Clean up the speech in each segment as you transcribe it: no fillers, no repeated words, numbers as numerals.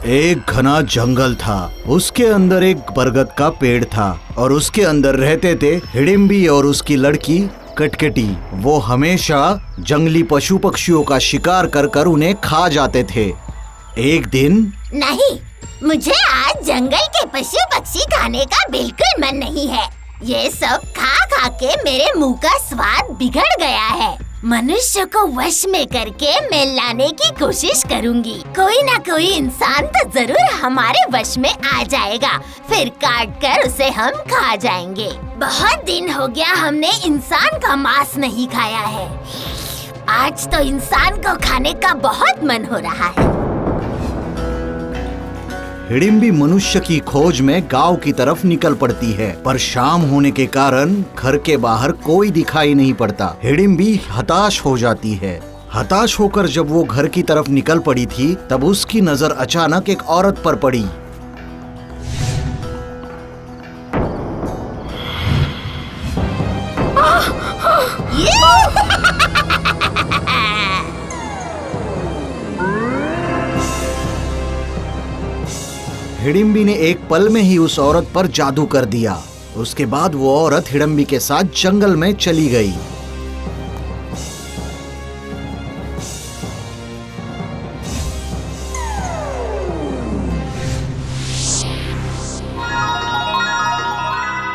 एक घना जंगल था। उसके अंदर एक बरगद का पेड़ था और उसके अंदर रहते थे हिडिंबी और उसकी लड़की कटकटी। वो हमेशा जंगली पशु पक्षियों का शिकार कर कर उन्हें खा जाते थे। एक दिन, नहीं, मुझे आज जंगल के पशु पक्षी खाने का बिल्कुल मन नहीं है। ये सब खा खा के मेरे मुंह का स्वाद बिगड़ गया है। मनुष्य को वश में करके मैं लाने की कोशिश करूंगी। कोई ना कोई इंसान तो जरूर हमारे वश में आ जाएगा, फिर काट कर उसे हम खा जाएंगे। बहुत दिन हो गया हमने इंसान का मांस नहीं खाया है। आज तो इंसान को खाने का बहुत मन हो रहा है। हिडिंबी मनुष्य की खोज में गांव की तरफ निकल पड़ती है, पर शाम होने के कारण घर के बाहर कोई दिखाई नहीं पड़ता। हिडिंबी हताश हो जाती है। हताश होकर जब वो घर की तरफ निकल पड़ी थी, तब उसकी नजर अचानक एक औरत पर पड़ी। हिडिंबी ने एक पल में ही उस औरत पर जादू कर दिया। उसके बाद वो औरत हिडिंबी के साथ जंगल में चली गई।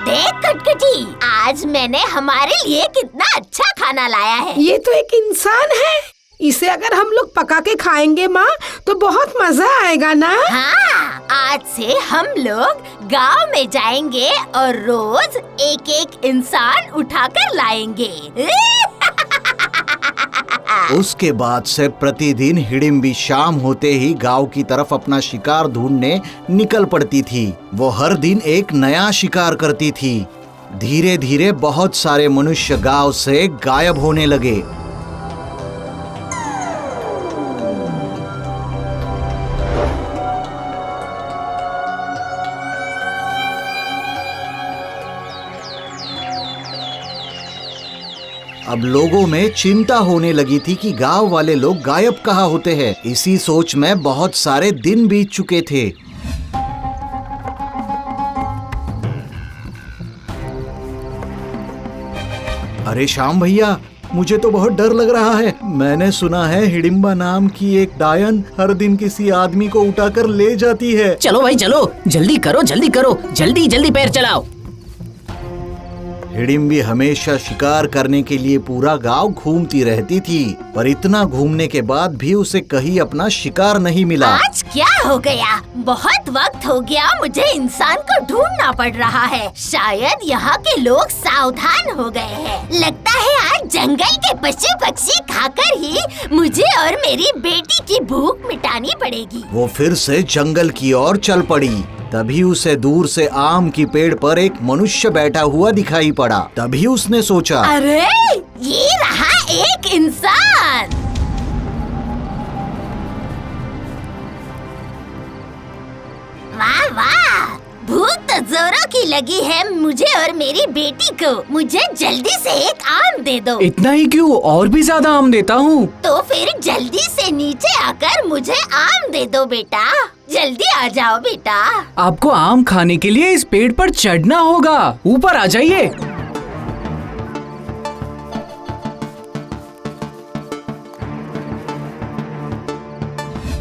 देख कटकटी, आज मैंने हमारे लिए कितना अच्छा खाना लाया है। ये तो एक इंसान है। इसे अगर हम लोग पका के खाएंगे माँ, तो बहुत मजा आएगा ना। हाँ, आज से हम लोग गांव में जाएंगे और रोज एक एक इंसान उठाकर लाएंगे। उसके बाद से प्रतिदिन हिडिंबी शाम होते ही गांव की तरफ अपना शिकार ढूंढने निकल पड़ती थी। वो हर दिन एक नया शिकार करती थी। धीरे धीरे बहुत सारे मनुष्य गांव से गायब होने लगे। अब लोगों में चिंता होने लगी थी कि गांव वाले लोग गायब कहाँ होते हैं। इसी सोच में बहुत सारे दिन बीत चुके थे। अरे श्याम भैया, मुझे तो बहुत डर लग रहा है। मैंने सुना है हिडिंबा नाम की एक डायन हर दिन किसी आदमी को उठाकर ले जाती है। चलो भाई चलो, जल्दी करो जल्दी करो, जल्दी जल्दी पैर चलाओ। हिडिंबी हमेशा शिकार करने के लिए पूरा गांव घूमती रहती थी, पर इतना घूमने के बाद भी उसे कहीं अपना शिकार नहीं मिला। आज क्या हो गया? बहुत वक्त हो गया मुझे इंसान को ढूंढना पड़ रहा है। शायद यहाँ के लोग सावधान हो गए हैं। लगता है आज जंगल के पशु पक्षी खाकर ही मुझे और मेरी बेटी की भूख मिटानी पड़ेगी। वो फिर से जंगल की ओर चल पड़ी। तभी उसे दूर से आम की पेड़ पर एक मनुष्य बैठा हुआ दिखाई पड़ा। तभी उसने सोचा, अरे ये रहा एक इंसान। वाह वाह, भूख तो जोरों की लगी है मुझे और मेरी बेटी को। मुझे जल्दी से एक आम दे दो। इतना ही क्यों, और भी ज्यादा आम देता हूँ। तो फिर जल्दी से नीचे आकर मुझे आम दे दो बेटा। जल्दी आ जाओ बेटा। आपको आम खाने के लिए इस पेड़ पर चढ़ना होगा। ऊपर आ जाइए।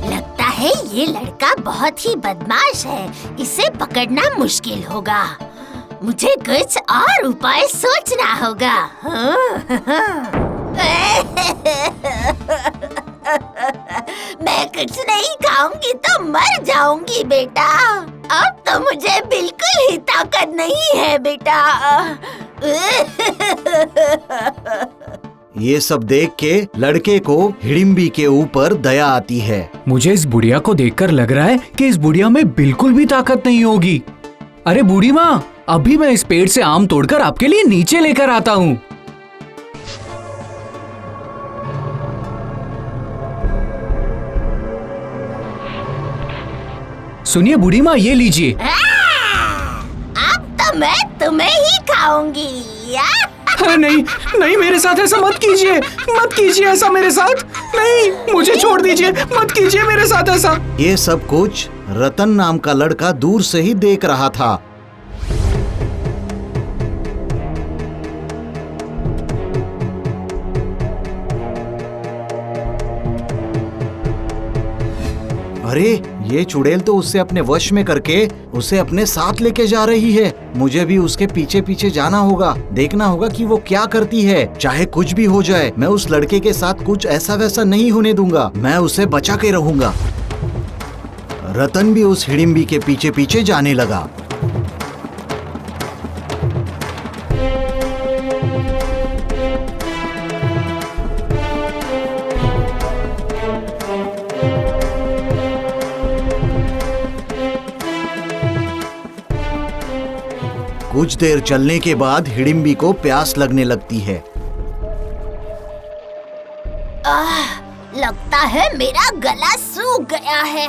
लगता है ये लड़का बहुत ही बदमाश है। इसे पकड़ना मुश्किल होगा। मुझे कुछ और उपाय सोचना होगा। मैं कुछ नहीं खाऊंगी तो मर जाऊंगी बेटा। अब तो मुझे बिल्कुल ही ताकत नहीं है बेटा। ये सब देख के लड़के को हिडिंबी के ऊपर दया आती है। मुझे इस बुढ़िया को देखकर लग रहा है कि इस बुढ़िया में बिल्कुल भी ताकत नहीं होगी। अरे बूढ़ी माँ, अभी मैं इस पेड़ से आम तोड़कर आपके लिए नीचे लेकर आता हूँ। सुनिए बूढ़ी माँ, ये लीजिए। अब तो मैं तुम्हें ही खाऊंगी। नहीं नहीं, मेरे साथ ऐसा मत कीजिए, मत कीजिए ऐसा मेरे साथ। नहीं, मुझे छोड़ दीजिए, मत कीजिए मेरे साथ ऐसा। ये सब कुछ रतन नाम का लड़का दूर से ही देख रहा था। अरे ये चुड़ैल तो उससे अपने वश में करके उसे अपने साथ लेके जा रही है। मुझे भी उसके पीछे पीछे जाना होगा, देखना होगा कि वो क्या करती है। चाहे कुछ भी हो जाए, मैं उस लड़के के साथ कुछ ऐसा वैसा नहीं होने दूंगा। मैं उसे बचा के रहूंगा। रतन भी उस हिडिंबी के पीछे पीछे जाने लगा। कुछ देर चलने के बाद हिडिंबी को प्यास लगने लगती है। लगता है मेरा गला सूख गया है।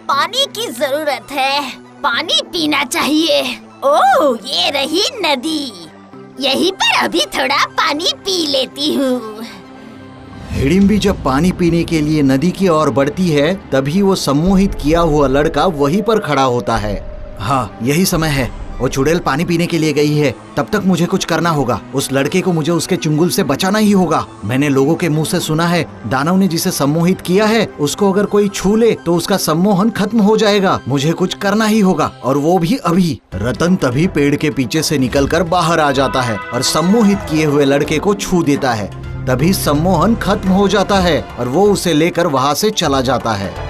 पानी की जरूरत है। पानी पीना चाहिए। ओह, ये रही नदी। यहीं पर अभी थोड़ा पानी पी लेती हूँ। हिडिंबी जब पानी पीने के लिए नदी की ओर बढ़ती है, तभी वो सम्मोहित किया हुआ लड़का वहीं पर खड़ा होता है। हाँ, यही समय है। वो चुड़ैल पानी पीने के लिए गई है। तब तक मुझे कुछ करना होगा। उस लड़के को मुझे उसके चुंगल से बचाना ही होगा। मैंने लोगों के मुंह से सुना है, दानव ने जिसे सम्मोहित किया है उसको अगर कोई छू ले तो उसका सम्मोहन खत्म हो जाएगा। मुझे कुछ करना ही होगा, और वो भी अभी। रतन तभी पेड़ के पीछे से निकलकर बाहर आ जाता है और सम्मोहित किए हुए लड़के को छू देता है। तभी सम्मोहन खत्म हो जाता है और वो उसे लेकर वहाँ से चला जाता है।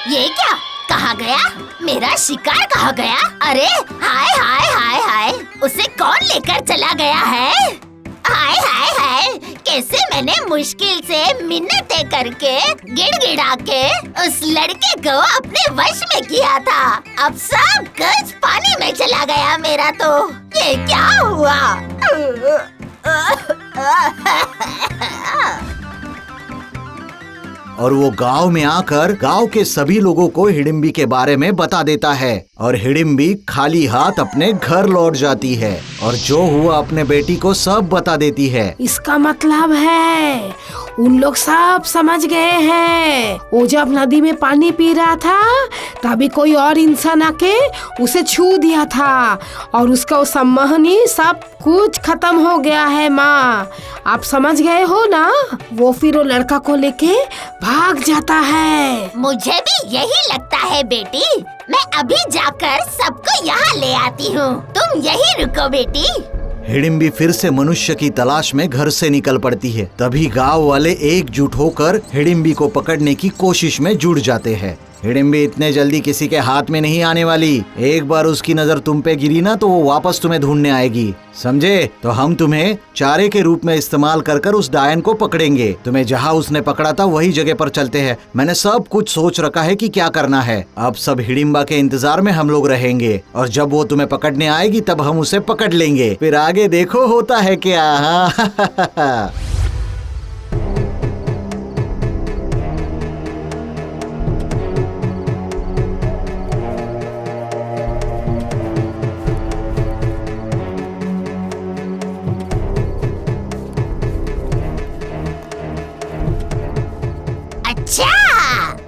ये क्या? कहाँ गया? मेरा शिकार कहाँ गया? अरे हाय हाय हाय हाय, उसे कौन लेकर चला गया है? हाय हाय हाय, कैसे मैंने मुश्किल से मिन्नतें करके गिड़गिड़ा के उस लड़के को अपने वश में किया था। अब सब कुछ पानी में चला गया मेरा। तो ये क्या हुआ? और वो गांव में आकर गांव के सभी लोगों को हिडिंबी के बारे में बता देता है। और हिडिंबी खाली हाथ अपने घर लौट जाती है और जो हुआ अपने बेटी को सब बता देती है। इसका मतलब है उन लोग सब समझ गए हैं। वो जब नदी में पानी पी रहा था तभी कोई और इंसान आके उसे छू दिया था और उसका सम्मोहनी सब कुछ खत्म हो गया है। माँ, आप समझ गए हो ना? वो फिर वो लड़का को लेके भाग जाता है। मुझे भी यही लगता है बेटी। मैं अभी जाकर सबको यहाँ ले आती हूँ। तुम यही रुको बेटी। हिडिंबी फिर से मनुष्य की तलाश में घर से निकल पड़ती है। तभी गांव वाले एकजुट होकर हिडिंबी को पकड़ने की कोशिश में जुट जाते हैं। हिडिंबी इतने जल्दी किसी के हाथ में नहीं आने वाली। एक बार उसकी नजर तुम पे गिरी ना तो वो वापस तुम्हें ढूंढने आएगी, समझे? तो हम तुम्हें चारे के रूप में इस्तेमाल कर कर उस डायन को पकड़ेंगे। तुम्हें जहाँ उसने पकड़ा था वही जगह पर चलते हैं। मैंने सब कुछ सोच रखा है कि क्या करना है। अब सब हिडिंबा के इंतजार में हम लोग रहेंगे और जब वो तुम्हें पकड़ने आएगी तब हम उसे पकड़ लेंगे। फिर आगे देखो होता है क्या।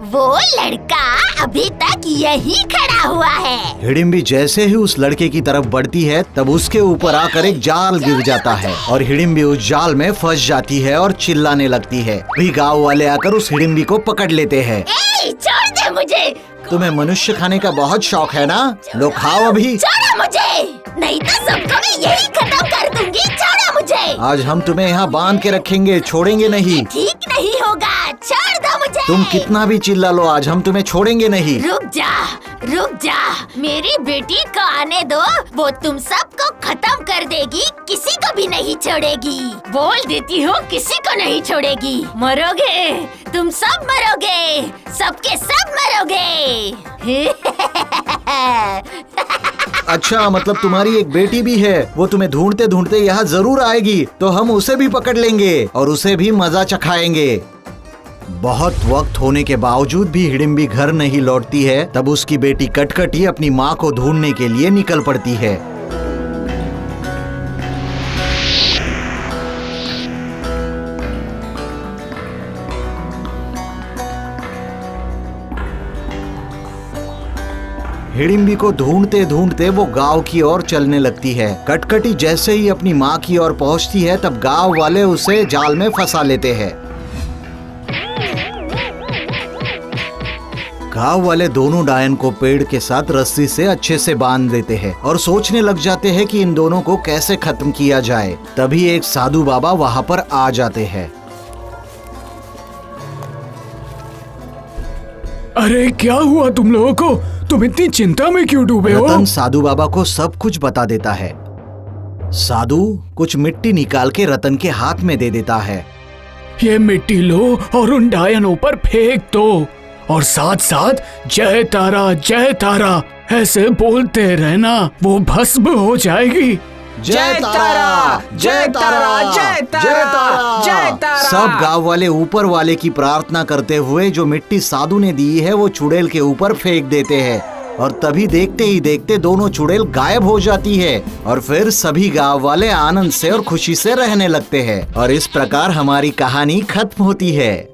वो लड़का अभी तक यही खड़ा हुआ है। हिडिंबी जैसे ही उस लड़के की तरफ बढ़ती है तब उसके ऊपर आकर एक जाल गिर जाता है और हिडिंबी उस जाल में फंस जाती है और चिल्लाने लगती है। भी गांव वाले आकर उस हिडिंबी को पकड़ लेते हैं। छोड़ दे मुझे। तुम्हें मनुष्य खाने का बहुत शौक है ना? लो खाओ अभी। छोड़ो मुझे, नहीं तो सबको मैं यही खत्म कर दूंगी। छोड़ो मुझे। आज हम तुम्हें यहाँ बांध के रखेंगे, छोड़ेंगे नहीं। ठीक नहीं होगा, छोड़ दो मुझे। तुम कितना भी चिल्ला लो, आज हम तुम्हें छोड़ेंगे नहीं। रुक जा, मेरी बेटी को आने दो। वो तुम सबको खत्म कर देगी, किसी को भी नहीं छोड़ेगी। बोल देती हूँ, किसी को नहीं छोड़ेगी। मरोगे, तुम सब मरोगे, सबके सब मरोगे। अच्छा, मतलब तुम्हारी एक बेटी भी है। वो तुम्हें ढूंढते ढूंढते यहाँ जरूर आएगी, तो हम उसे भी पकड़ लेंगे और उसे भी मजा चखाएंगे। बहुत वक्त होने के बावजूद भी हिडिंबी घर नहीं लौटती है। तब उसकी बेटी कटकटी अपनी माँ को ढूंढने के लिए निकल पड़ती है। हिडिंबी को ढूंढते ढूंढते वो गांव की ओर चलने लगती है। कटकटी जैसे ही अपनी माँ की ओर पहुंचती है तब गांव वाले उसे जाल में फंसा लेते हैं। गांव वाले दोनों डायन को पेड़ के साथ रस्सी से अच्छे से बांध देते हैं और सोचने लग जाते हैं कि इन दोनों को कैसे खत्म किया जाए। तभी एक साधु बाबा वहां पर आ जाते हैं। अरे क्या हुआ तुम लोगों को? तुम इतनी चिंता में क्यों डूबे हो? रतन साधु बाबा को सब कुछ बता देता है। साधु कुछ मिट्टी निकाल के रतन के हाथ में दे देता है। ये मिट्टी लो और उन डायनों पर फेंक दो और साथ साथ जय तारा ऐसे बोलते रहना, वो भस्म हो जाएगी। जय तारा, जय तारा, जय तारा, जय तारा। सब गांव वाले ऊपर वाले की प्रार्थना करते हुए जो मिट्टी साधु ने दी है वो चुड़ैल के ऊपर फेंक देते हैं और तभी देखते ही देखते दोनों चुड़ैल गायब हो जाती है और फिर सभी गांव वाले आनंद से और खुशी से रहने लगते हैं। और इस प्रकार हमारी कहानी खत्म होती है।